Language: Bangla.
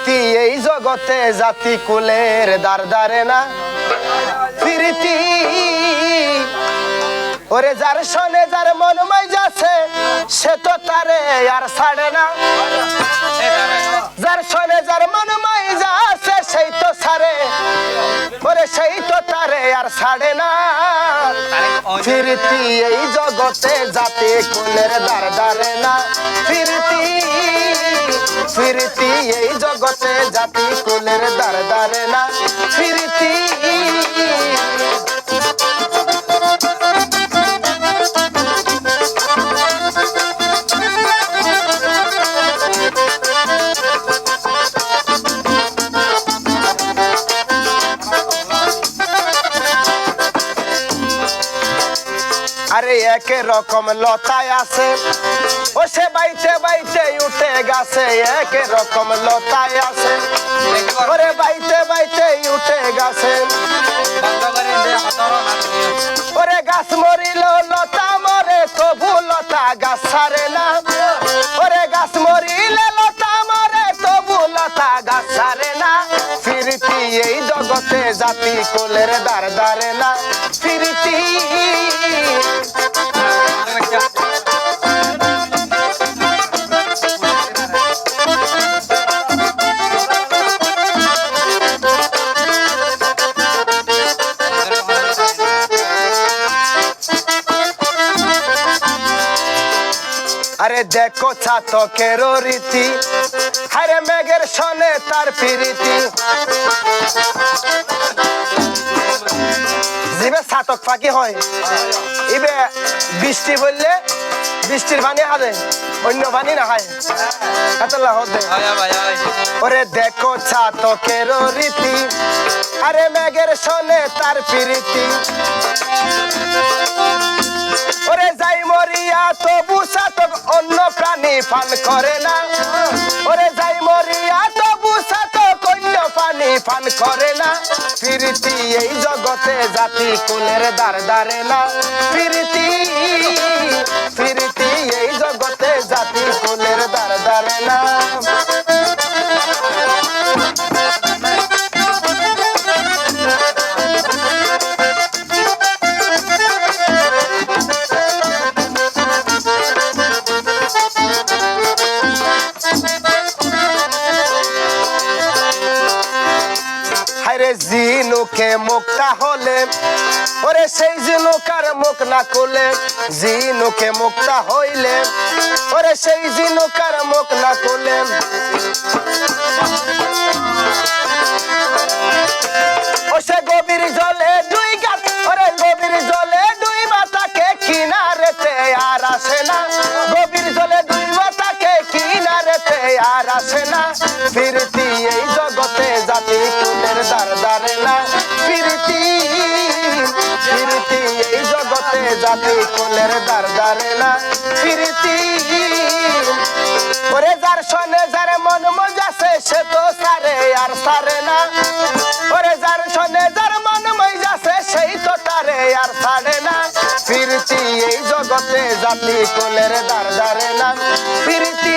প্রীতি এই জগতে জাতি কুলের দার দারে না প্রীতি ওরে যার শোনে যার মন মাই যাচ্ছে সে তো তারে আর ছাড়ে না যার শোনে যার মন মাই যাচ্ছে সেই তো ছাড়ে ওরে সেই তো তারে আর ছাড়ে না প্রীতি এই জগতে জাতি কুলের দার দারে না প্রীতি প্রীতি এই জগতে জাতি কুলের দার দারে না প্রীতি আরে এক রকম লতায় আছে ও সে বাইতে বাইতে উঠে গেছে এক রকম লতায় আছে ওরে বাইতে বাইতে উঠে গেছে ওরে গাছ মরিল লতা মরে তবু লতা গাছ ছাড়ে না ওরে গাছ মরিলে লতা মরে তবু লতা গাছ ছাড়ে না প্রীতি এই জগতে জাতি কুলের দার দারে না প্রীতি আরে দেখো ছাতকের রীতি আরে মেঘের শোনে তার প্রীতি জিবে ছাতক ফাঁকি হয় ইবে বৃষ্টি বললে বৃষ্টির পানি হারে অন্য পানি না হয় ওরে দেখো ছাতকের রীতি আরে মেঘের শোনে তার প্রীতি ওরে যাই মরিয়া তবু ছাতক অন্য প্রাণী পান করে না ওরে যাই মরিয়া তবু ছাতক অন্য পানি পান করে না প্রীতি এই জগতে জাতি কুলের দার দারে না প্রীতি প্রীতি এই জগতে জাতি কুলের দার দারে না জিনুকে মুক্তা হলে ওরে সেই জিনুকার মুখ না খুলে জিনুকে মুক্তা হইলে ওরে সেই জিনুকার মুখ না খুলে ও সে গভীর জলে দুই গাছ ওরে গভীর জলে দুই মাথাকে কিনারেতে আর আসে না গভীর জলে দুই মাথাকে কিনারেতে আর আসে না প্রীতি এই জগতে জাতি কুলের দার দারে না প্রীতি প্রীতি এই জগতে জাতি কুলের দার দারে না প্রীতি ওরে যার শোনে যার মন মজাছে সে তো সারে আর সারে না ওরে যার শোনে যার মন মজাছে সেই তো তারে আর সারে না প্রীতি এই জগতে জাতি কুলের দার দারে না প্রীতি